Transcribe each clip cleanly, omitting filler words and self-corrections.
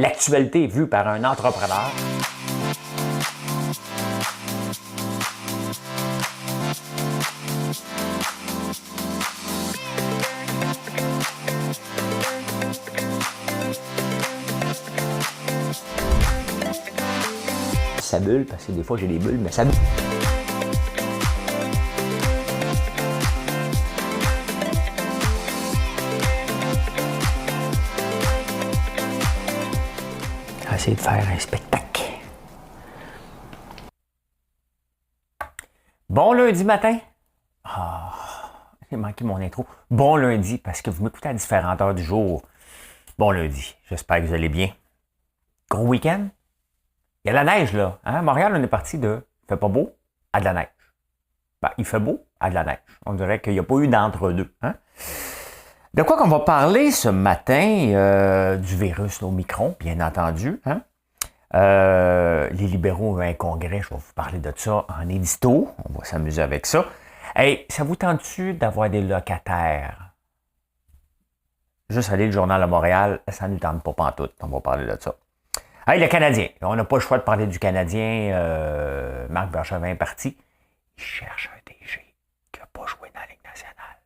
l'actualité vue par un entrepreneur. Ça bulle, parce que des fois j'ai des bulles, mais ça bulle. Essayer de faire un spectacle. Bon lundi matin. J'ai manqué mon intro. Bon lundi, parce que vous m'écoutez à différentes heures du jour. Bon lundi. J'espère que vous allez bien. Gros week-end. Il y a la neige, là. Hein? Montréal, on est parti de il fait pas beau à de la neige. Ben, il fait beau à de la neige. On dirait qu'il n'y a pas eu d'entre-deux. Hein? De quoi qu'on va parler ce matin? Du virus Omicron, bien entendu. Hein? Les libéraux ont un congrès, je vais vous parler de ça en édito. On va s'amuser avec ça. Hey, ça vous tente-tu d'avoir des locataires? Juste aller le journal à Montréal, ça ne nous tente pas pantoute. On va parler de ça. Hey, le Canadien. On n'a pas le choix de parler du Canadien. Marc Bergevin est parti. Il cherche un DG qui n'a pas joué dans la Ligue nationale.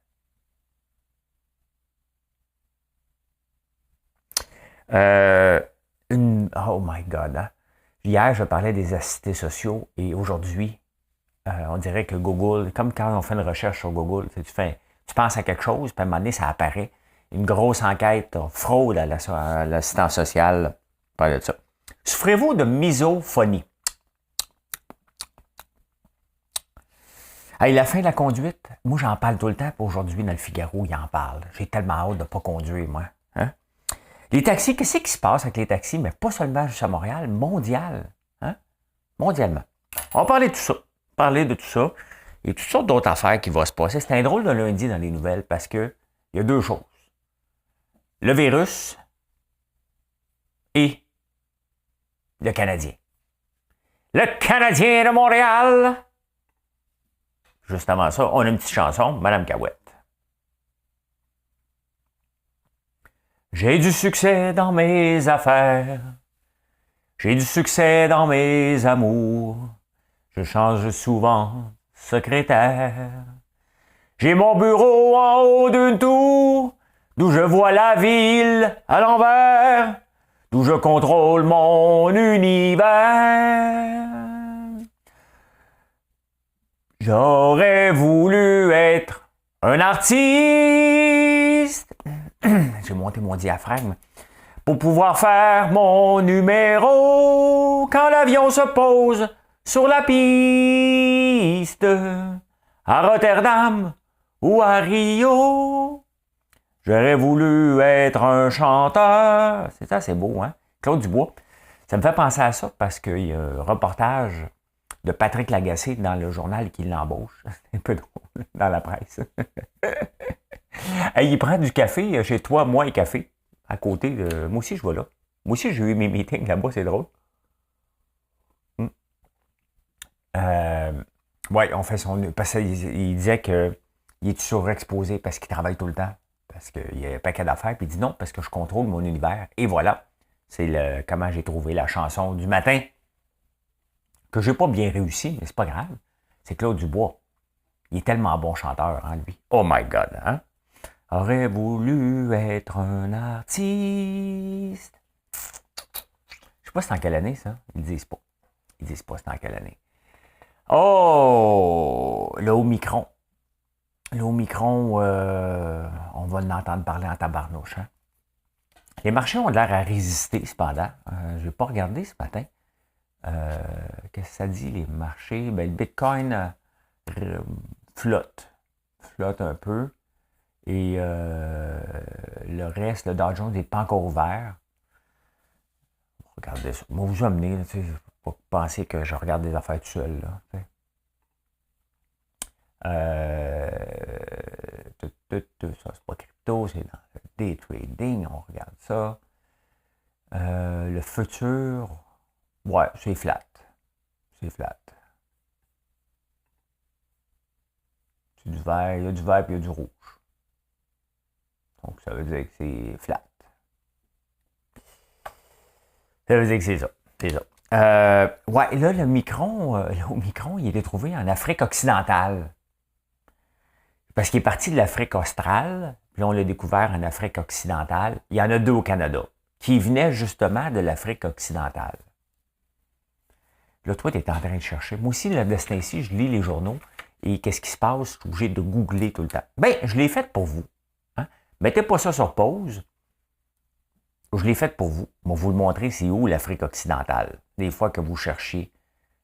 Oh my God. Hein? Hier, je parlais des assistés sociaux et aujourd'hui, on dirait que Google, comme quand on fait une recherche sur Google, tu penses à quelque chose, puis à un moment donné, ça apparaît. Une grosse enquête, fraude à l'assistance sociale. Parle de ça. Souffrez-vous de misophonie? Hey, la fin de la conduite, moi j'en parle tout le temps, puis aujourd'hui dans le Figaro, il en parle. J'ai tellement hâte de ne pas conduire, moi. Hein? Les taxis, qu'est-ce qui se passe avec les taxis? Mais pas seulement juste à Montréal, mondial. Hein? Mondialement. On va parler de tout ça. Parler de tout ça. Il y a toutes sortes d'autres affaires qui vont se passer. C'est un drôle de lundi dans les nouvelles parce que il y a deux choses. Le virus et le Canadien. Le Canadien de Montréal. Juste avant ça, on a une petite chanson, Madame Cahouette. J'ai du succès dans mes affaires. J'ai du succès dans mes amours. Je change souvent secrétaire. J'ai mon bureau en haut d'une tour, d'où je vois la ville à l'envers, d'où je contrôle mon univers. J'aurais voulu être un artiste. J'ai monté mon diaphragme pour pouvoir faire mon numéro quand l'avion se pose sur la piste à Rotterdam ou à Rio. J'aurais voulu être un chanteur. C'est ça, c'est beau, hein? Claude Dubois. Ça me fait penser à ça parce qu'il y a un reportage de Patrick Lagacé dans le journal qui l'embauche. C'est un peu drôle dans la presse. Hey, il prend du café chez toi, moi et café, à côté de... Moi aussi, je vais là. Moi aussi, j'ai eu mes meetings là-bas, c'est drôle. Oui, on fait son... Parce qu'il disait qu'il est surexposé parce qu'il travaille tout le temps. Parce qu'il y a un paquet d'affaires. Puis il dit non, parce que je contrôle mon univers. Et voilà. C'est comment j'ai trouvé la chanson du matin. Que j'ai pas bien réussi, mais c'est pas grave. C'est Claude Dubois. Il est tellement bon chanteur, hein, lui. Oh my God, hein? Aurait voulu être un artiste. Je sais pas c'est en quelle année, ça. Ils disent pas. Ils disent pas c'est en quelle année. Oh! Le Omicron. Le Omicron, on va l'entendre parler en tabarnouche. Hein? Les marchés ont l'air à résister, cependant. Je n'ai pas regardé ce matin. Qu'est-ce que ça dit, les marchés? Ben, le Bitcoin flotte. Flotte un peu. Et le reste, le Dow Jones n'est pas encore ouvert. Regardez ça. Moi, vous amenez, tu sais, pas penser que je regarde des affaires tout seul. Là, ça, c'est pas crypto, c'est dans le day trading. On regarde ça. Le futur, ouais, c'est flat. C'est flat. C'est du vert, il y a du vert et il y a du rouge. Donc, ça veut dire que c'est flat. Ça veut dire que c'est ça. C'est ça. Ouais, là, l'Omicron, il a été trouvé en Afrique occidentale. Parce qu'il est parti de l'Afrique australe, puis là, on l'a découvert en Afrique occidentale. Il y en a 2 au Canada, qui venaient justement de l'Afrique occidentale. Là, toi, tu es en train de chercher. Moi aussi, là, de ce temps-ci, je lis les journaux, et qu'est-ce qui se passe? Je suis obligé de googler tout le temps. Bien, je l'ai fait pour vous. Hein? Mettez pas ça sur pause. Je l'ai fait pour vous. Je vais vous le montrer, c'est où l'Afrique occidentale. Des fois que vous cherchiez.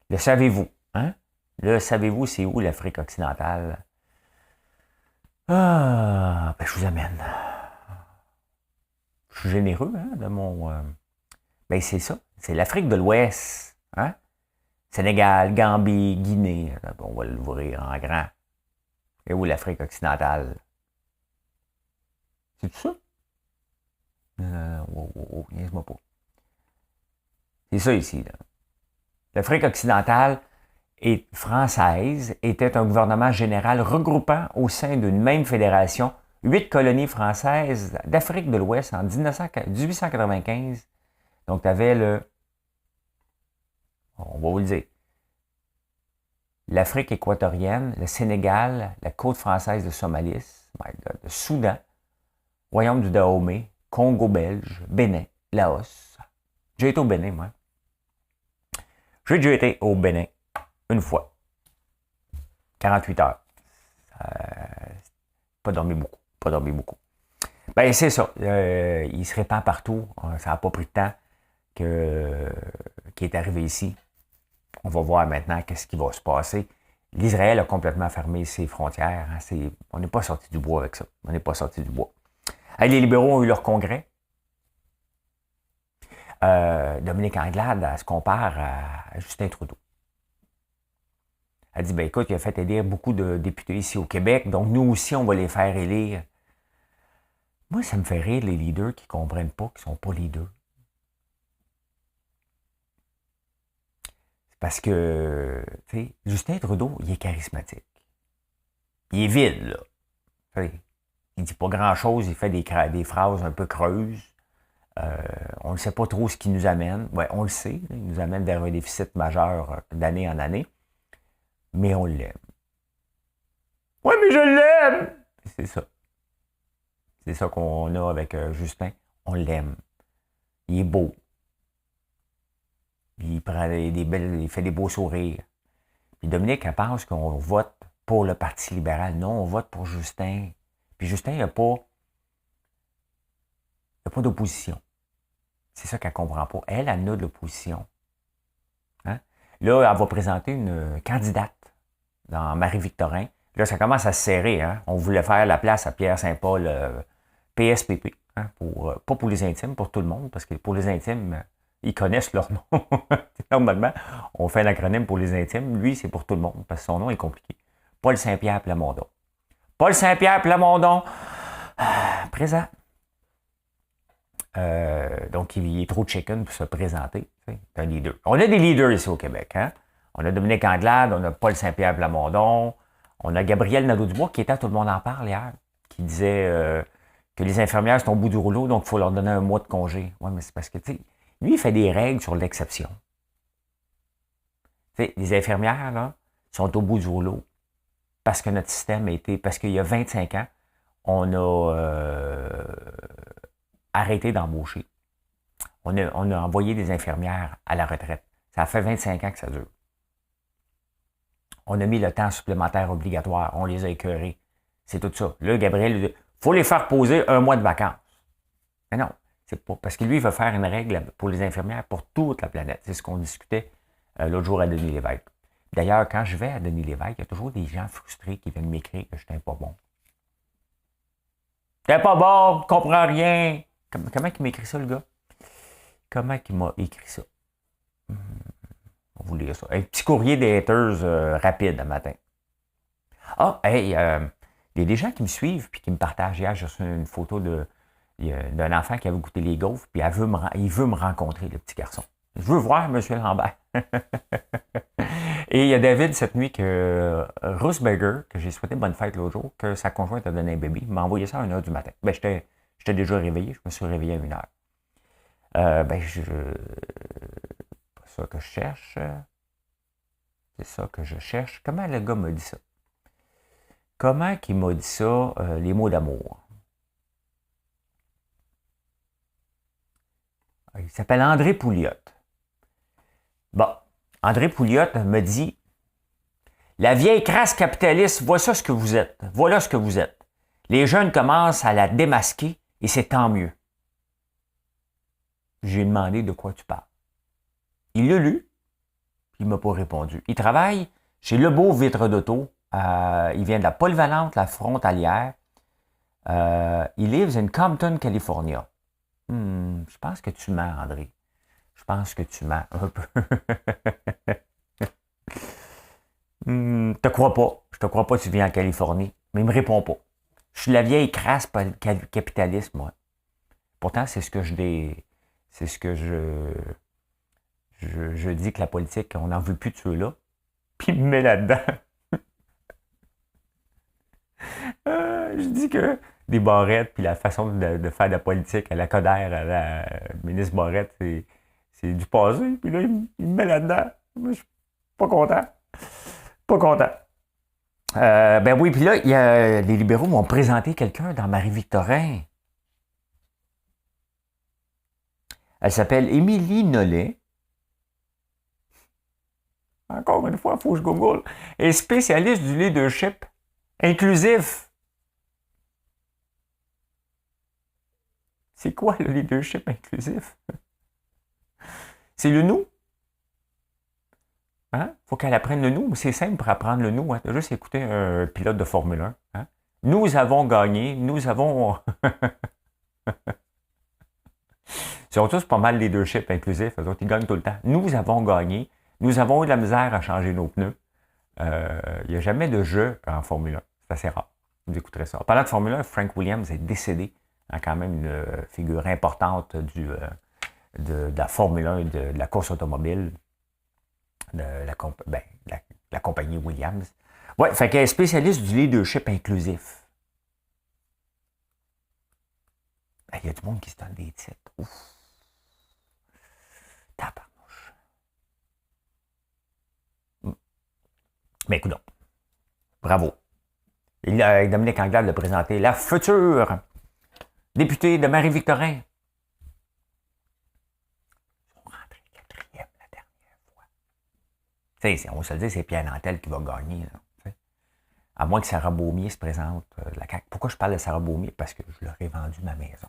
Le savez-vous? Hein? Le savez-vous, c'est où l'Afrique occidentale? Ah, ben je vous amène. Je suis généreux, hein, de mon... Ben c'est ça. C'est l'Afrique de l'Ouest. Hein? Sénégal, Gambie, Guinée. On va l'ouvrir en grand. Et où l'Afrique occidentale? C'est tout ça? Niaise-moi pas. C'est ça ici. Là. L'Afrique occidentale et française était un gouvernement général regroupant au sein d'une même fédération 8 colonies françaises d'Afrique de l'Ouest en 1895. Donc, tu avais on va vous le dire, l'Afrique équatorienne, le Sénégal, la côte française de Somalis, le Soudan, Royaume du Dahomey, Congo belge, Bénin, Laos. J'ai été au Bénin, moi. J'ai déjà été au Bénin une fois. 48 heures. Pas dormi beaucoup. Ben, c'est ça. Il se répand partout. Ça n'a pas pris de temps qu'il est arrivé ici. On va voir maintenant qu'est-ce qui va se passer. L'Israël a complètement fermé ses frontières. Hein. On n'est pas sorti du bois avec ça. On n'est pas sorti du bois. Les libéraux ont eu leur congrès. Dominique Anglade, elle se compare à Justin Trudeau. Elle dit, ben écoute, il a fait élire beaucoup de députés ici au Québec, donc nous aussi, on va les faire élire. Moi, ça me fait rire, les leaders qui ne comprennent pas, qui ne sont pas leaders. C'est parce que, tu sais, Justin Trudeau, il est charismatique. Il est vide, là. T'sais, il ne dit pas grand-chose, il fait des phrases un peu creuses. On ne sait pas trop ce qui nous amène. Ouais, on le sait, il nous amène vers un déficit majeur d'année en année. Mais on l'aime. Oui, mais je l'aime! C'est ça. C'est ça qu'on a avec Justin. On l'aime. Il est beau. Il prend il fait des beaux sourires. Puis Dominique, elle pense qu'on vote pour le Parti libéral. Non, on vote pour Justin. Puis Justin, il n'y a pas d'opposition. C'est ça qu'elle ne comprend pas. Elle a de l'opposition. Hein? Là, elle va présenter une candidate dans Marie-Victorin. Là, ça commence à se serrer. Hein? On voulait faire la place à Pierre Saint-Paul, PSPP. Hein? Pas pour les intimes, pour tout le monde, parce que pour les intimes, ils connaissent leur nom. Normalement, on fait un acronyme pour les intimes. Lui, c'est pour tout le monde, parce que son nom est compliqué. Paul Saint-Pierre Plamondon. Paul Saint-Pierre Plamondon, présent. Donc, il est trop chicken pour se présenter. C'est un leader. On a des leaders ici au Québec. Hein? On a Dominique Anglade, on a Paul Saint-Pierre Plamondon, on a Gabriel Nadeau-Dubois qui était à Tout le monde en parle hier, qui disait que les infirmières sont au bout du rouleau, donc il faut leur donner un mois de congé. Oui, mais c'est parce que, tu sais, lui, il fait des règles sur l'exception. Tu sais, les infirmières, là, sont au bout du rouleau parce que notre système a été, parce qu'il y a 25 ans, on a arrêté d'embaucher. On a envoyé des infirmières à la retraite. Ça fait 25 ans que ça dure. On a mis le temps supplémentaire obligatoire. On les a écœurés. C'est tout ça. Là, Gabriel, il faut les faire poser un mois de vacances. Mais non, c'est pas. Parce que lui, il veut faire une règle pour les infirmières pour toute la planète. C'est ce qu'on discutait l'autre jour à Denis Lévesque. D'ailleurs, quand je vais à Denis Lévesque, il y a toujours des gens frustrés qui viennent m'écrire que je n'étais pas bon. T'es pas bon, tu comprends rien. Comment il m'écrit ça, le gars? Comment il m'a écrit ça? On va vous lire ça. Un petit courrier des haters rapide le matin. Ah, hey, il y a des gens qui me suivent et qui me partagent. Hier, j'ai reçu une photo d'un enfant qui avait goûté les gaufres, puis il veut me rencontrer, le petit garçon. Je veux voir M. Lambert. Et il y a David cette nuit que Russberger, que j'ai souhaité bonne fête l'autre jour, que sa conjointe a donné un bébé, m'a envoyé ça à 1h du matin. Ben, j'étais déjà réveillé, je me suis réveillé à 1h. ça que je cherche. C'est ça que je cherche. Comment le gars m'a dit ça? Comment qu'il m'a dit ça, les mots d'amour? Il s'appelle André Pouliot. Bon, André Pouliot me dit, la vieille crasse capitaliste, voilà ce que vous êtes. Voilà ce que vous êtes. Les jeunes commencent à la démasquer et c'est tant mieux. J'ai demandé de quoi tu parles. Il l'a lu, puis il ne m'a pas répondu. Il travaille chez Lebeau Vitre d'Auto. Il vient de la polyvalente, la frontalière. Il livre in Compton, California. Je pense que tu mens, André. Je pense que tu mens un peu. Te crois pas. Je te crois pas que tu viens en Californie. Mais il me répond pas. Je suis la vieille crasse capitaliste, moi. Pourtant, c'est ce que je dis que la politique, on n'en veut plus de ceux-là. Puis il me met là-dedans. Je dis que des barrettes, puis la façon de faire de la politique à la Coder, à la ministre Barrette, c'est du passé. Puis là, il me met là-dedans. Moi, je suis pas content. Pas content. Ben oui, puis là, les libéraux m'ont présenté quelqu'un dans Marie-Victorin. Elle s'appelle Émilie Nollet. Encore une fois, il faut que je google. Elle est spécialiste du leadership inclusif. C'est quoi le leadership inclusif? C'est le nous. Hein? Faut qu'elle apprenne le nous. C'est simple pour apprendre le nous. Hein? Tu as juste écouté un pilote de Formule 1. Hein? Nous avons gagné. Nous avons... Ils sont tous pas mal leadership inclusif. Eux autres, ils gagnent tout le temps. Nous avons gagné. Nous avons eu de la misère à changer nos pneus. Il n'y a jamais de jeu en Formule 1. C'est assez rare. Vous écouterez ça. En parlant de Formule 1, Frank Williams est décédé. Quand même une figure importante de la Formule 1 et de la course automobile. De la compagnie Williams. Ouais, fait qu'elle est spécialiste du leadership inclusif. Il y a du monde qui se donne des titres. Ouf. Tabarnouche. Mais écoute donc. Bravo. Dominique Anglade l'a présenté. La future députée de Marie-Victorin. Ils sont rentrés quatrième la dernière fois. Tu sais, on se le dit, c'est Pierre Nantel qui va gagner. Là, à moins que Sarah Beaumier se présente la CAQ. Pourquoi je parle de Sarah Beaumier? Parce que je leur ai vendu ma maison.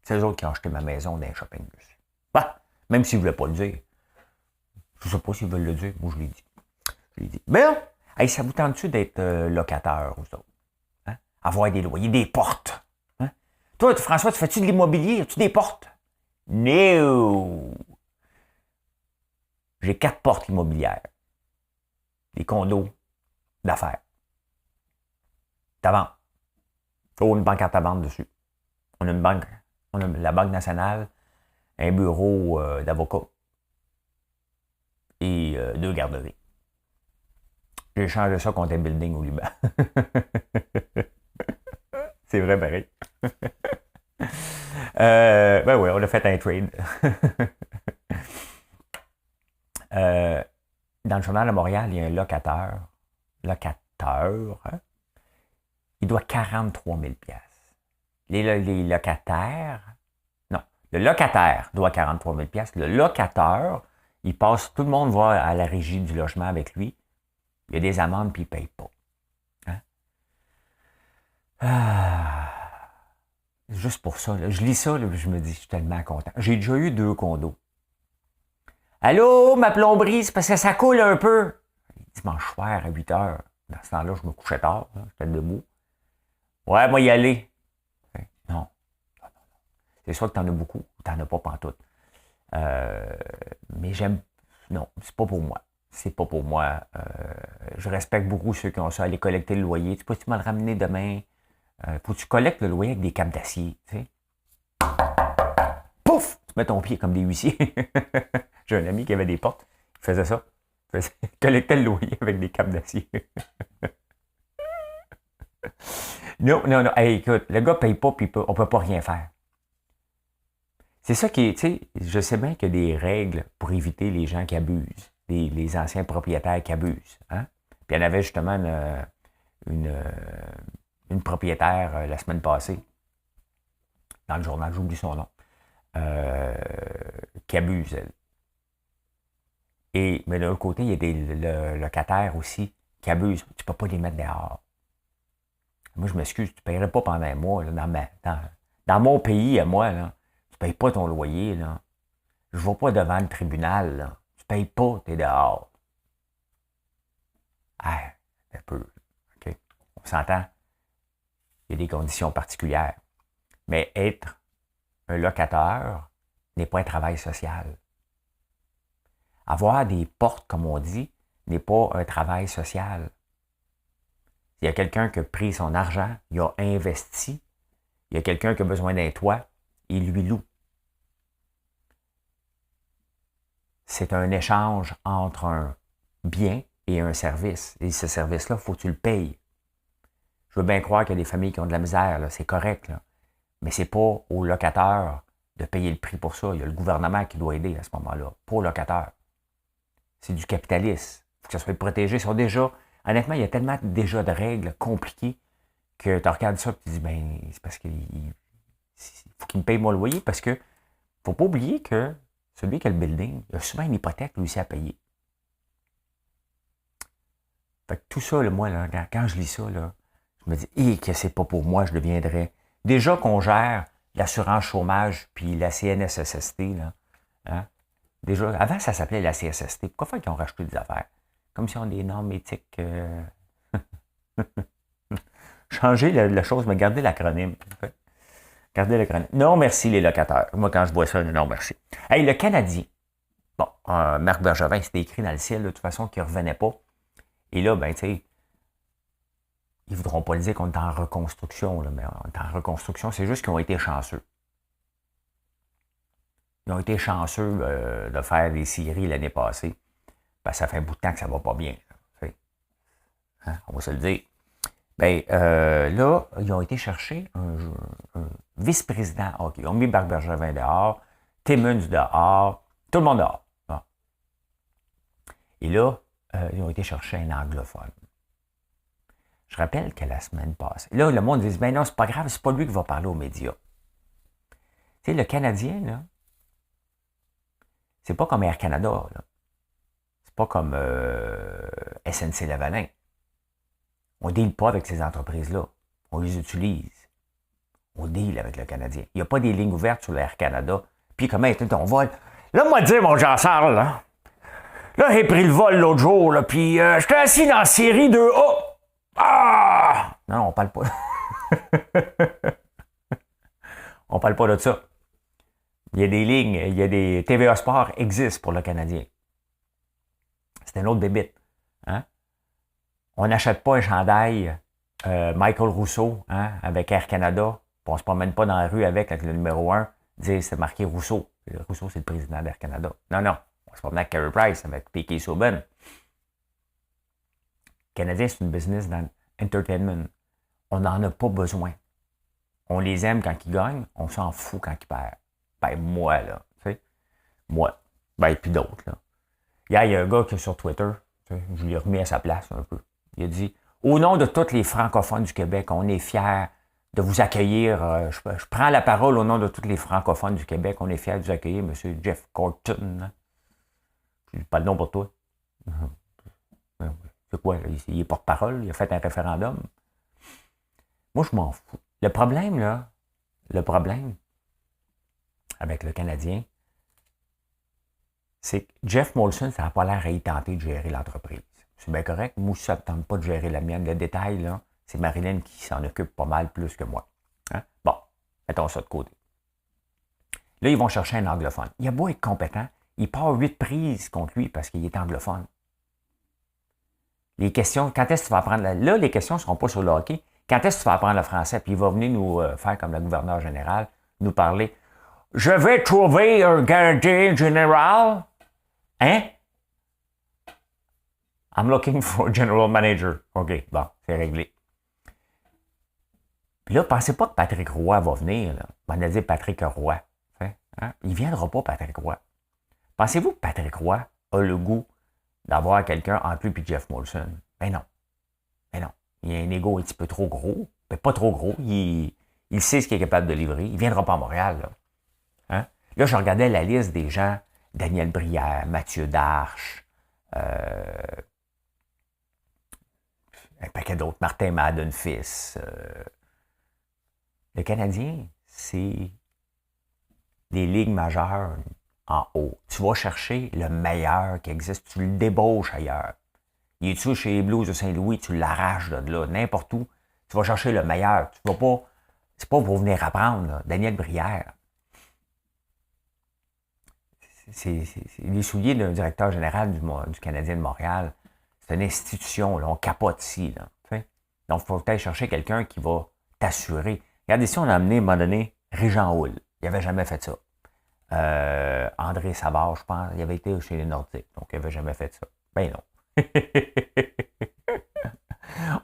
C'est eux autres qui ont acheté ma maison dans un shopping bus. Bah, même s'ils ne voulaient pas le dire. Je ne sais pas s'ils veulent le dire. Moi, je l'ai dit. Mais non! Hey, ça vous tente-tu d'être locataire, vous autres? Hein? Avoir des loyers, des portes? Hein? Toi, François, tu fais-tu de l'immobilier? As-tu des portes? No! J'ai 4 portes immobilières. Des condos d'affaires. Ta vente. Oh, une banque à ta vente dessus. On a une banque. On a la Banque nationale, un bureau d'avocat et 2 garderies. J'ai changé ça contre un building au Liban. C'est vrai, pareil. Ben oui, on a fait un trade. Dans le journal de Montréal, il y a un locateur. Hein? Il doit 43 000 $. Les locataires... Non, le locataire doit 43 000 $. Le locateur, il passe... Tout le monde va à la régie du logement avec lui. Il y a des amendes, puis il ne paye pas. Hein? Juste pour ça. Là, je lis ça, là, je me dis, je suis tellement content. J'ai déjà eu 2 condos. Allô, ma plomberie, c'est parce que ça coule un peu. Dimanche soir à 8 h. Dans ce temps-là, je me couchais tard. J'étais debout. Ouais, moi y aller. Non. C'est sûr que t'en as beaucoup, ou t'en as pas pantoute. Mais j'aime... Non, c'est pas pour moi. C'est pas pour moi. Je respecte beaucoup ceux qui ont ça, aller collecter le loyer. Tu peux me le ramener demain? Faut que tu collectes le loyer avec des câbles d'acier. Tu sais? Pouf! Tu mets ton pied comme des huissiers. J'ai un ami qui avait des portes. Il faisait ça. Il collectait le loyer avec des câbles d'acier. Non. Hey, écoute, le gars paye pas, puis on peut pas rien faire. C'est ça qui est, tu sais, je sais bien qu'il y a des règles pour éviter les gens qui abusent, les anciens propriétaires qui abusent. Hein? Puis il y en avait justement une, une propriétaire la semaine passée, dans le journal, j'oublie son nom, qui abuse, elle. Mais de l'autre côté, il y a des locataires aussi qui abusent. Tu ne peux pas les mettre dehors. Moi, je m'excuse, tu ne paierais pas pendant un mois là, dans mon pays, à moi, là, tu ne payes pas ton loyer. Là. Je ne vais pas devant le tribunal. Là. Tu ne payes pas, tu es dehors. Ah, un peu. OK? On s'entend. Il y a des conditions particulières. Mais être un locataire n'est pas un travail social. Avoir des portes, comme on dit, n'est pas un travail social. Il y a quelqu'un qui a pris son argent, il a investi, il y a quelqu'un qui a besoin d'un toit, il lui loue. C'est un échange entre un bien et un service. Et ce service-là, il faut que tu le payes. Je veux bien croire qu'il y a des familles qui ont de la misère, là, c'est correct, là. Mais ce n'est pas aux locataires de payer le prix pour ça. Il y a le gouvernement qui doit aider à ce moment-là, pas aux locataires. C'est du capitalisme. Il faut que ça soit protégé. Honnêtement, il y a tellement déjà de règles compliquées que tu regardes ça et tu te dis, ben, c'est parce qu'il faut qu'il me paye mon loyer parce que faut pas oublier que celui qui a le building, il a souvent une hypothèque lui aussi à payer. Fait que tout ça, là, moi, là, quand je lis ça, là, je me dis, que c'est pas pour moi, je deviendrais. Déjà qu'on gère l'assurance chômage puis la CNSST, là, hein? Déjà, avant, ça s'appelait la CSST. Pourquoi faire qu'ils ont racheté des affaires? Comme si on a des normes éthiques. Changer la chose, mais garder l'acronyme. Gardez l'acronyme. Non, merci, les locataires. Moi, quand je vois ça, non, merci. Hey, le Canadien. Bon, Marc Bergevin, c'était écrit dans le ciel, de toute façon, qu'il ne revenait pas. Et là, ben, tu sais, ils ne voudront pas le dire qu'on est en reconstruction, là, mais on est en reconstruction, c'est juste qu'ils ont été chanceux. Ils ont été chanceux de faire des séries l'année passée. Ben, ça fait un bout de temps que ça ne va pas bien. Hein, on va se le dire. Ben, là, ils ont été chercher un vice-président hockey. Ils ont mis Marc Bergevin dehors, Timmons dehors, tout le monde dehors. Ah. Et là, ils ont été chercher un anglophone. Je rappelle que la semaine passée, là, le monde dit, ben non, c'est pas grave, c'est pas lui qui va parler aux médias. Tu sais, le Canadien, là, c'est pas comme Air Canada, là. C'est pas comme SNC-Lavalin. On ne deal pas avec ces entreprises-là. On les utilise. On deal avec le Canadien. Il n'y a pas des lignes ouvertes sur l'Air Canada. Puis comment était ton vol? Là, moi, dire, mon Jean-Charles, là, j'ai pris le vol l'autre jour, là, puis j'étais assis dans la série 2A. Ah! Non, on parle pas. On parle pas de ça. Il y a des lignes, il y a des TVA Sport existent pour le Canadien. C'est un autre bébite. Hein? On n'achète pas un chandail Michael Rousseau, hein, avec Air Canada, puis on ne se promène pas dans la rue avec le numéro 1, dire c'est marqué Rousseau. Rousseau, c'est le président d'Air Canada. Non, non. On se promène avec Carey Price, avec P.K. Subban. Le Canadien, c'est une business dans l'entertainment. On n'en a pas besoin. On les aime quand ils gagnent, on s'en fout quand ils perdent. Ben, moi, là, tu sais. Moi. Ben, et puis d'autres, là. Hier, il y a un gars qui est sur Twitter, je lui ai remis à sa place un peu. Il a dit, au nom de tous les francophones du Québec, on est fiers de vous accueillir. Je prends la parole au nom de tous les francophones du Québec. On est fiers de vous accueillir, M. Jeff Gorton. Je dis pas le nom pour toi. C'est quoi? Il est porte-parole, il a fait un référendum. Moi, je m'en fous. Le problème avec le Canadien, c'est que Jeff Molson, ça n'a pas l'air à y tenter de gérer l'entreprise. C'est bien correct. Moi, ça ne me tente pas de gérer la mienne. Le détail, là, c'est Marilyn qui s'en occupe pas mal plus que moi. Hein? Bon, mettons ça de côté. Là, ils vont chercher un anglophone. Il a beau être compétent, il part 8 prises contre lui parce qu'il est anglophone. Les questions, quand est-ce que tu vas apprendre... Là, les questions ne seront pas sur le hockey. Quand est-ce que tu vas apprendre le français? Puis il va venir nous faire comme le gouverneur général, nous parler. Je vais trouver un gardien général. Hein? I'm looking for a general manager. OK, bon, c'est réglé. Puis là, pensez pas que Patrick Roy va venir. Là. On a dit Patrick Roy. Hein? Hein? Il ne viendra pas, Patrick Roy. Pensez-vous que Patrick Roy a le goût d'avoir quelqu'un entre lui et Jeff Molson? Ben non. Ben non. Il a un ego un petit peu trop gros. Ben pas trop gros. Il sait ce qu'il est capable de livrer. Il ne viendra pas à Montréal. Là. Hein? Là, je regardais la liste des gens. Daniel Brière, Mathieu Darche, un paquet d'autres, Martin Madden-Fils. Le Canadien, c'est les ligues majeures en haut. Tu vas chercher le meilleur qui existe, tu le débauches ailleurs. Il est-tu chez les Blues de Saint-Louis, tu l'arraches de là, n'importe où. Tu vas chercher le meilleur. Tu vas pas, c'est pas pour venir apprendre, là. Daniel Brière. C'est les souliers d'un directeur général du Canadien de Montréal. C'est une institution, là, on capote ici. Là, donc, il faut peut-être chercher quelqu'un qui va t'assurer. Regardez, ici, on a amené, à un moment donné, Régent Houle. Il n'avait jamais fait ça. André Savard, je pense, il avait été chez les Nordiques, donc il n'avait jamais fait ça. Ben non.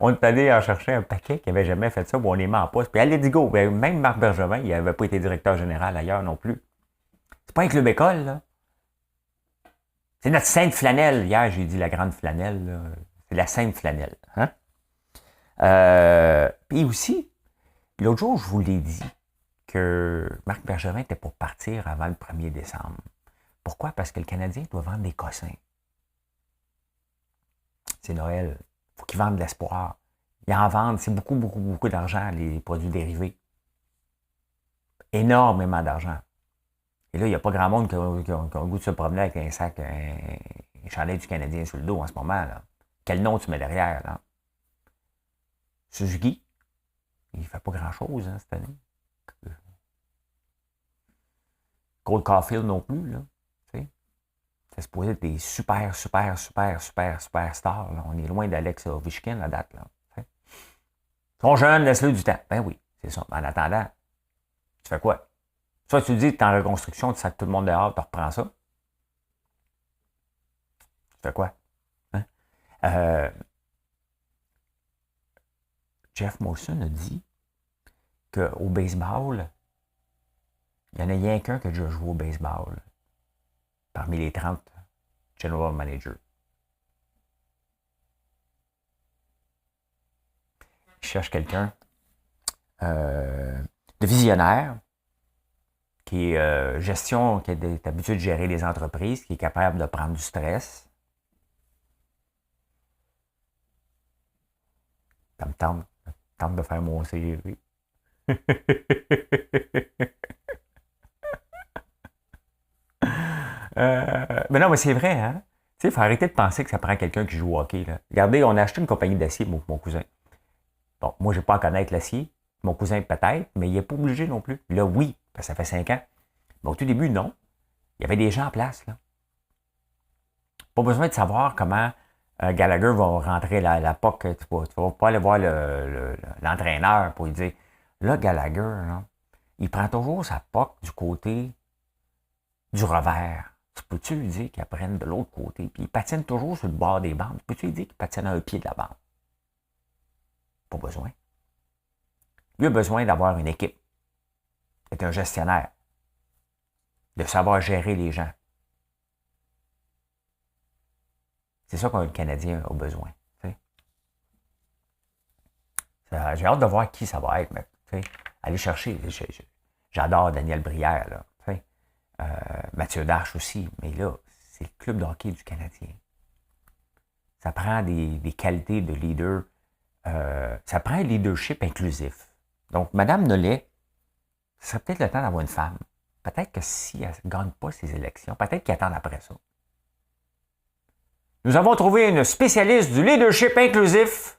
On est allé en chercher un paquet qui n'avait jamais fait ça, puis on les met en poste. Puis allez, go, ben, même Marc Bergevin, il n'avait pas été directeur général ailleurs non plus. C'est pas un club école, là. C'est notre sainte flanelle. Hier, j'ai dit la grande flanelle. Là. C'est la sainte flanelle. Hein? Puis aussi, l'autre jour, je vous l'ai dit que Marc Bergevin était pour partir avant le 1er décembre. Pourquoi? Parce que le Canadien doit vendre des cossins. C'est Noël. Il faut qu'il vende de l'espoir. Ils en vendent. C'est beaucoup, beaucoup, beaucoup d'argent, les produits dérivés. Énormément d'argent. Et là, il n'y a pas grand monde qui a le goût de se promener avec un sac, un chandail du Canadien sur le dos en ce moment. Là. Quel nom tu mets derrière? Là? Suzuki, il ne fait pas grand-chose hein, cette année. Cole Caulfield non plus. Là, c'est supposé être des super stars. Là. On est loin d'Alex Ovechkin à date. Là, ils sont jeunes, laisse-le du temps. Ben oui, c'est ça. En attendant, tu fais quoi? Soit tu dis que tu es en reconstruction, tu sacs tout le monde dehors, tu reprends ça. Tu fais quoi? Hein? Jeff Molson a dit qu'au baseball, il n'y en a rien qu'un qui a déjà joué au baseball parmi les 30 general managers. Il cherche quelqu'un de visionnaire qui est gestion, qui est habitué de gérer les entreprises, qui est capable de prendre du stress. Ça me tente de faire mon CV. Mais non, mais c'est vrai, hein? Tu sais, il faut arrêter de penser que ça prend quelqu'un qui joue au hockey. Là. Regardez, on a acheté une compagnie d'acier, mon cousin. Bon, moi, je n'ai pas à connaître l'acier. Mon cousin, peut-être, mais il n'est pas obligé non plus. Là, oui, parce que ça fait 5 ans. Mais au tout début, non. Il y avait des gens en place, là. Pas besoin de savoir comment Gallagher va rentrer la POC. Tu ne vas pas aller voir l'entraîneur pour lui dire, là, Gallagher, là, il prend toujours sa POC du côté du revers. Tu peux-tu lui dire qu'il apprenne de l'autre côté? Puis il patine toujours sur le bord des bandes. Peux-tu lui dire qu'il patine à un pied de la bande? Pas besoin. Lui a besoin d'avoir une équipe, d'être un gestionnaire, de savoir gérer les gens. C'est ça qu'un Canadien a besoin. J'ai hâte de voir qui ça va être. Mais, aller chercher. J'adore Daniel Brière. Là, Mathieu Darche aussi. Mais là, c'est le club de hockey du Canadien. Ça prend des qualités de leader. Ça prend un leadership inclusif. Donc, Mme Nollet, ce serait peut-être le temps d'avoir une femme. Peut-être que si elle ne gagne pas ses élections, peut-être qu'elle attend après ça. Nous avons trouvé une spécialiste du leadership inclusif.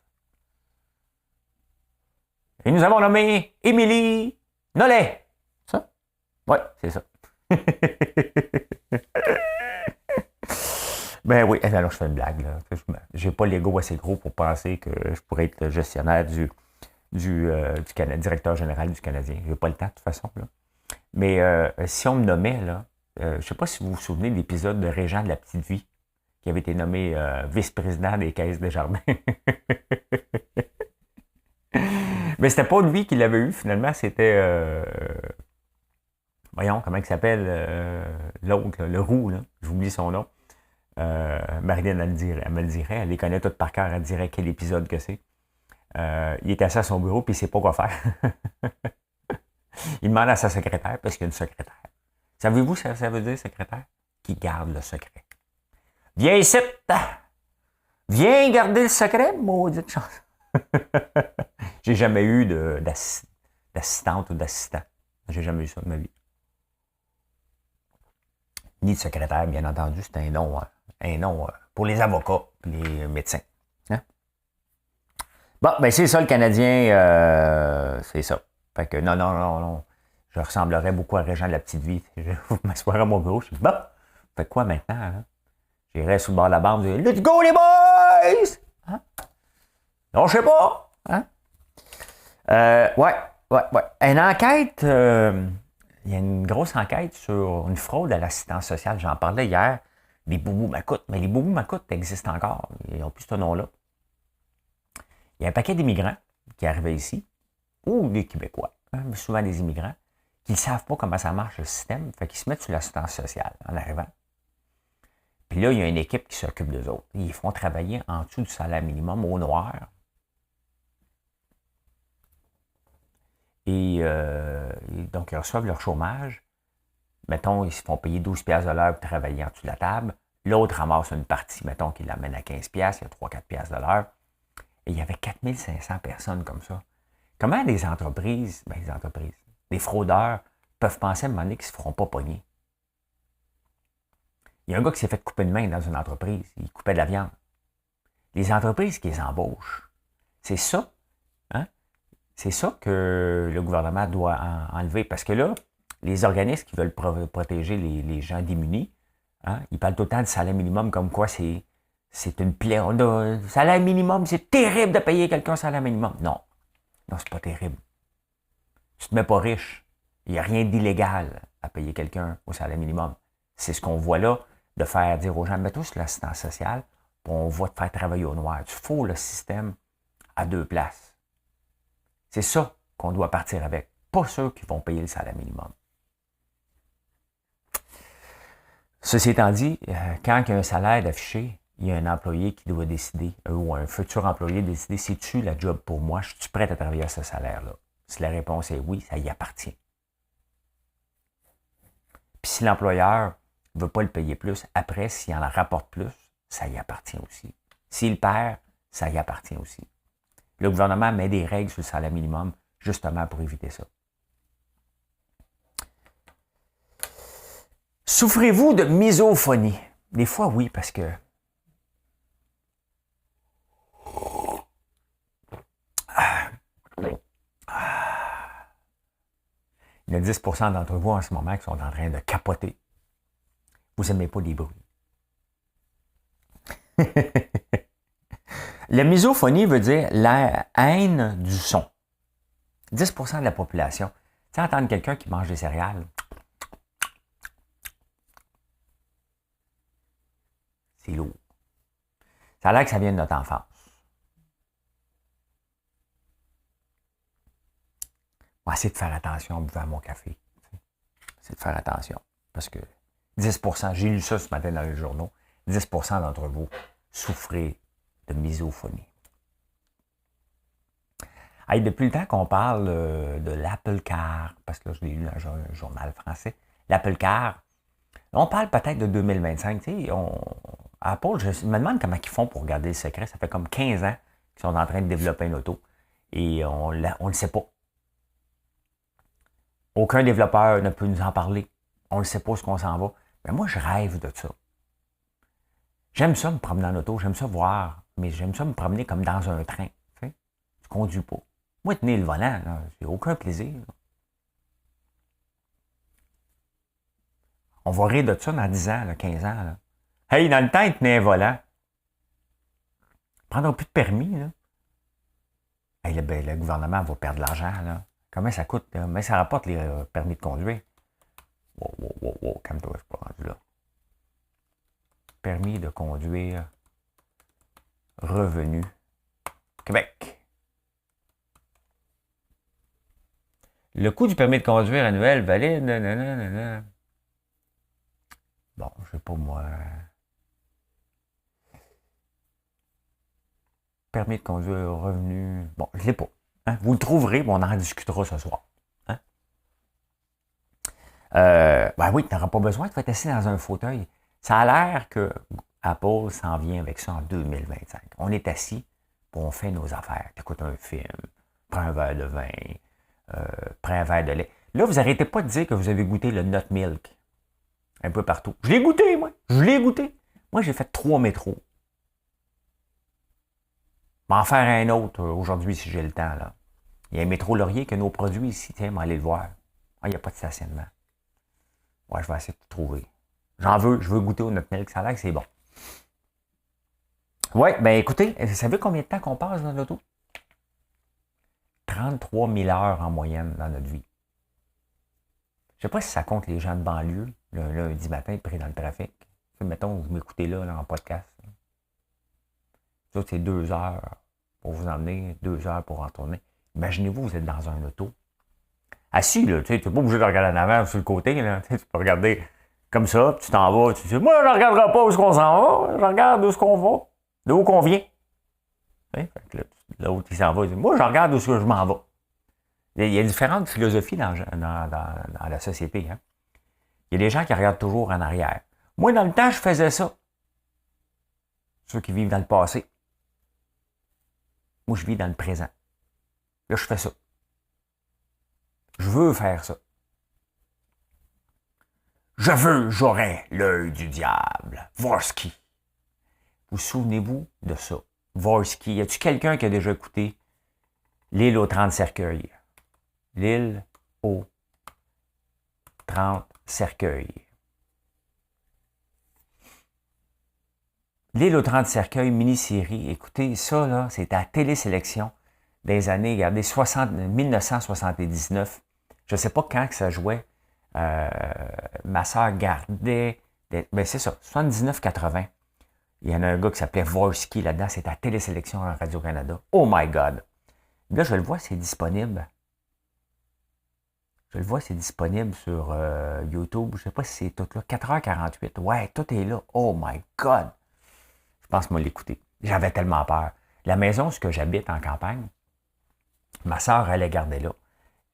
Et nous avons nommé Émilie Nollet. Ça? Oui, c'est ça. Ben oui, alors je fais une blague. Je n'ai pas l'ego assez gros pour penser que je pourrais être le gestionnaire du directeur général du Canadien. Je n'ai pas le temps de toute façon. Là. Mais si on me nommait, là, je ne sais pas si vous vous souvenez de l'épisode de Régent de la Petite Vie, qui avait été nommé vice-président des Caisses Desjardins. Mais c'était pas lui qui l'avait eu, finalement, c'était... voyons, comment il s'appelle l'autre, le roux, là, j'oublie son nom. Marilyn, elle me le dirait, elle les connaît toutes par cœur, elle dirait quel épisode que c'est. Il est assis à son bureau, puis il ne sait pas quoi faire. Il demande à sa secrétaire, parce qu'il y a une secrétaire. Savez-vous ce que ça veut dire, secrétaire? Qui garde le secret. Viens ici! Viens garder le secret, maudite chance. J'ai jamais eu d'assistante ou d'assistant. J'ai jamais eu ça de ma vie. Ni de secrétaire, bien entendu, c'est un nom pour les avocats, les médecins. Hein? Bon, ben c'est ça le Canadien, c'est ça. Fait que non. Je ressemblerais beaucoup à Régent de la petite vie. Je m'assoirais à mon bureau, je dis, bon, fait quoi maintenant? Hein? J'irais sous le bord de la barre, je dis, let's go les boys! Hein? Non, je sais pas. Hein? Ouais. Une enquête, il y a une grosse enquête sur une fraude à l'assistance sociale. J'en parlais hier. Les boubous macoutes. Mais les boubous macoutes existent encore. Ils n'ont plus ce nom-là. Il y a un paquet d'immigrants qui arrivaient ici, ou des Québécois, hein, mais souvent des immigrants, qui ne savent pas comment ça marche le système. Fait qu'ils se mettent sur l'assistance sociale en arrivant. Puis là, il y a une équipe qui s'occupe d'eux autres. Ils font travailler en dessous du salaire minimum au noir. Et donc, ils reçoivent leur chômage. Mettons, ils se font payer 12$ de l'heure pour travailler en dessous de la table. L'autre ramasse une partie, mettons, qu'il l'amène à 15$, il y a 3-4$ de l'heure. Et il y avait 4500 personnes comme ça. Comment des entreprises, des fraudeurs, peuvent penser à un moment donné qu'ils ne se feront pas pogner? Il y a un gars qui s'est fait couper une main dans une entreprise. Il coupait de la viande. Les entreprises qui les embauchent, c'est ça. Hein? C'est ça que le gouvernement doit enlever. Parce que là, les organismes qui veulent protéger les gens démunis, hein, ils parlent tout le temps de salaire minimum comme quoi c'est une plaie. Salaire minimum, c'est terrible de payer quelqu'un salaire minimum. Non, c'est pas terrible. Tu te mets pas riche. Il n'y a rien d'illégal à payer quelqu'un au salaire minimum. C'est ce qu'on voit là, de faire dire aux gens, mets-toi sur l'assistance sociale, puis on va te faire travailler au noir. Tu fous le système à deux places. C'est ça qu'on doit partir avec. Pas ceux qui vont payer le salaire minimum. Ceci étant dit, quand il y a un salaire d'affiché, il y a un employé qui doit décider, ou un futur employé décider, c'est-tu la job pour moi? Je suis prêt à travailler à ce salaire-là? Si la réponse est oui, ça y appartient. Puis si l'employeur ne veut pas le payer plus, après, s'il en rapporte plus, ça y appartient aussi. S'il perd, ça y appartient aussi. Le gouvernement met des règles sur le salaire minimum justement pour éviter ça. Souffrez-vous de misophonie? Des fois, oui, parce que il y a 10% d'entre vous en ce moment qui sont en train de capoter. Vous n'aimez pas les bruits. La misophonie veut dire la haine du son. 10% de la population. Tu sais, entendre quelqu'un qui mange des céréales, c'est lourd. Ça a l'air que ça vient de notre enfance. On va essayer de faire attention en buvant mon café. C'est de faire attention. Parce que 10%, j'ai lu ça ce matin dans les journaux, 10% d'entre vous souffrez de misophonie. Hey, depuis le temps qu'on parle de l'Apple Car, parce que là, je l'ai lu dans un journal français, l'Apple Car, on parle peut-être de 2025. Tu sais, Apple, je me demande comment ils font pour garder le secret. Ça fait comme 15 ans qu'ils sont en train de développer une auto et on ne le sait pas. Aucun développeur ne peut nous en parler. On ne sait pas où on s'en va. Mais moi, je rêve de ça. J'aime ça me promener en auto, j'aime ça voir, mais j'aime ça me promener comme dans un train. Tu sais? Je ne conduis pas. Moi, tenir le volant, c'est aucun plaisir. Là. On va rire de ça dans 10 ans, là, 15 ans. Là. Hey, dans le temps, il tenait un volant. Ils ne prendront plus de permis. Là. Hey, le gouvernement va perdre de l'argent. Là. Comment ça coûte? Là? Mais ça rapporte les permis de conduire. Wow, calme-toi, je ne suis pas rendu là. Permis de conduire, revenu, Québec. Le coût du permis de conduire annuel valide. Nanana. Bon, je sais pas moi. Permis de conduire, revenu. Bon, je l'ai pas. Hein? Vous le trouverez, mais on en discutera ce soir. Hein? Ben oui, tu n'auras pas besoin, tu vas être assis dans un fauteuil. Ça a l'air que Apple s'en vient avec ça en 2025. On est assis, puis on fait nos affaires. Tu écoutes un film, prends un verre de vin, prends un verre de lait. Là, vous n'arrêtez pas de dire que vous avez goûté le Nut Milk. Un peu partout. Je l'ai goûté, moi. Je l'ai goûté. Moi, j'ai fait 3 métros. Je vais en faire un autre aujourd'hui si j'ai le temps. Là. Il y a un métro Laurier que nos produits ici. Tiens, allez le voir. Ah, il n'y a pas de stationnement. Ouais, je vais essayer de trouver. Je veux goûter au Nut Milk. Ça a l'air que c'est bon. Ouais, ben écoutez, vous savez combien de temps qu'on passe dans l'auto? 33 000 heures en moyenne dans notre vie. Je ne sais pas si ça compte les gens de banlieue, le lundi matin, pris dans le trafic. Mettons, vous m'écoutez là, en podcast. Ça, c'est 2 heures pour vous emmener, 2 heures pour retourner. Imaginez-vous, vous êtes dans un auto. Assis, là, tu n'es pas obligé de regarder en avant ou sur le côté. Là, tu peux regarder comme ça, tu t'en vas. Tu dis, moi, je ne regarderai pas où est-ce qu'on s'en va. Je regarde où est-ce qu'on va, de où qu'on vient. L'autre, il s'en va. Il dit, moi, je regarde où est-ce que je m'en vais. Il y a différentes philosophies dans la société. Hein. Il y a des gens qui regardent toujours en arrière. Moi, dans le temps, je faisais ça. Ceux qui vivent dans le passé. Moi, je vis dans le présent. Là, je fais ça. Je veux faire ça. J'aurai l'œil du diable. Vorsky. Vous souvenez-vous de ça? Vorsky. Y a-t-il quelqu'un qui a déjà écouté L'île aux 30 cercueils? L'île aux 30 cercueils. L'île aux 30 cercueils, mini-série. Écoutez, ça, là, c'est à Télésélection des années, regardez, 1979. Je ne sais pas quand que ça jouait. Ma soeur gardait... Ben c'est ça, 79-80. Il y en a un gars qui s'appelait Vorsky là-dedans. C'est à Télésélection en Radio-Canada. Oh my God! Là, je le vois, c'est disponible. Je le vois, c'est disponible sur YouTube. Je ne sais pas si c'est tout là. 4h48. Ouais, tout est là. Oh my God! Je pense moi l'écouter. J'avais tellement peur. La maison, où j'habite en campagne, ma soeur allait garder là.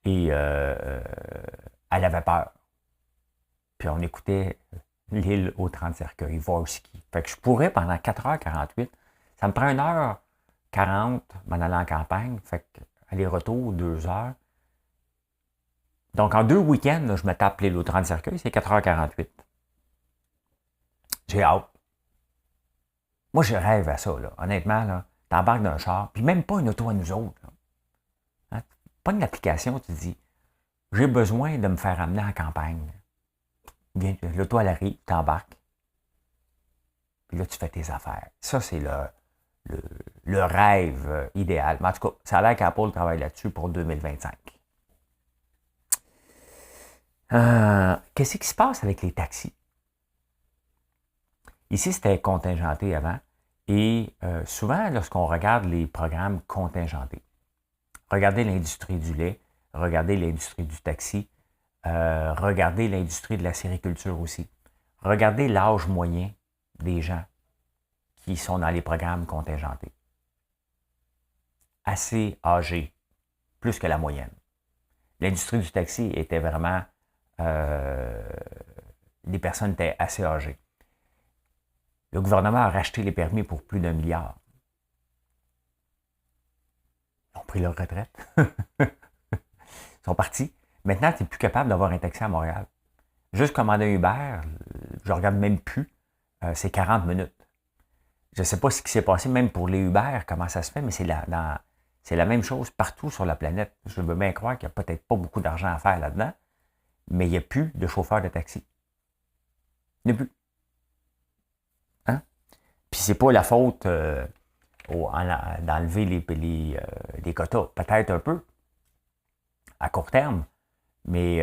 Et elle avait peur. Puis on écoutait L'île aux 30 cercueils, Vorsky. Fait que je pourrais, pendant 4h48, ça me prend 1h40 m'en aller en campagne. Fait que aller-retour, 2 heures. Donc, en 2 week-ends, là, je me tape L'île aux 30 cercueils, c'est 4h48. J'ai hâte. Moi, je rêve à ça, là. Honnêtement, là, t'embarques d'un char, puis même pas une auto à nous autres. Hein? Pas une application, tu dis, j'ai besoin de me faire amener en campagne. Viens, l'auto, elle arrive, t'embarques. Puis là, tu fais tes affaires. Ça, c'est le rêve idéal. Mais en tout cas, ça a l'air qu'Apple travaille là-dessus pour 2025. Qu'est-ce qui se passe avec les taxis? Ici, c'était contingenté avant. Et souvent, lorsqu'on regarde les programmes contingentés, regardez l'industrie du lait, regardez l'industrie du taxi, regardez l'industrie de la sériculture aussi. Regardez l'âge moyen des gens qui sont dans les programmes contingentés. Assez âgés, plus que la moyenne. L'industrie du taxi était vraiment... les personnes étaient assez âgées. Le gouvernement a racheté les permis pour plus d'1 milliard. Ils ont pris leur retraite. Ils sont partis. Maintenant, tu n'es plus capable d'avoir un taxi à Montréal. Juste commander un Uber, je ne regarde même plus, c'est 40 minutes. Je ne sais pas ce qui s'est passé, même pour les Uber, comment ça se fait, mais c'est la même chose partout sur la planète. Je veux bien croire qu'il n'y a peut-être pas beaucoup d'argent à faire là-dedans, mais il n'y a plus de chauffeurs de taxi. Il n'y a plus. Hein? Puis c'est pas la faute d'enlever les quotas. Peut-être un peu, à court terme, mais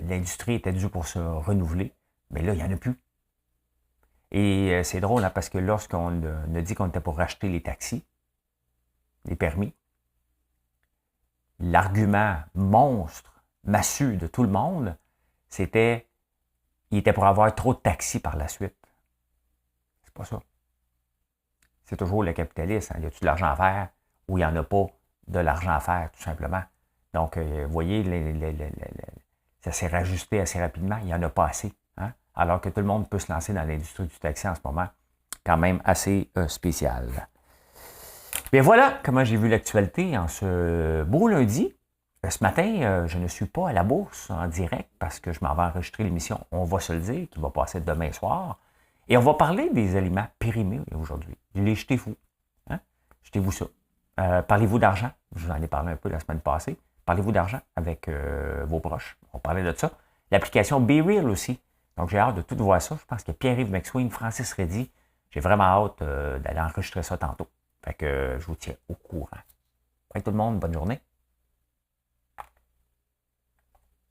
l'industrie était due pour se renouveler. Mais là, il n'y en a plus. Et c'est drôle, hein, parce que lorsqu'on a dit qu'on était pour racheter les taxis, les permis, l'argument monstre, massu de tout le monde, c'était il était pour avoir trop de taxis par la suite. C'est pas ça. C'est toujours le capitalisme. Hein. Y a-t-il de l'argent à faire ou il n'y en a pas de l'argent à faire, tout simplement. Donc, vous voyez, ça s'est rajusté assez rapidement. Il n'y en a pas assez. Hein? Alors que tout le monde peut se lancer dans l'industrie du taxi en ce moment. Quand même assez spécial. Bien voilà comment j'ai vu l'actualité en ce beau lundi. Ce matin, je ne suis pas à la bourse en direct parce que je m'en vais enregistrer l'émission, on va se le dire, qui va passer demain soir. Et on va parler des aliments périmés aujourd'hui. Les jetez-vous. Hein? Jetez-vous ça. Parlez-vous d'argent. Je vous en ai parlé un peu la semaine passée. Parlez-vous d'argent avec vos proches. On parlait de ça. L'application BeReal aussi. Donc, j'ai hâte de tout voir ça. Je pense que Pierre-Yves McSween, Francis Reddy, j'ai vraiment hâte d'aller enregistrer ça tantôt. Fait que je vous tiens au courant. Tout le monde, bonne journée.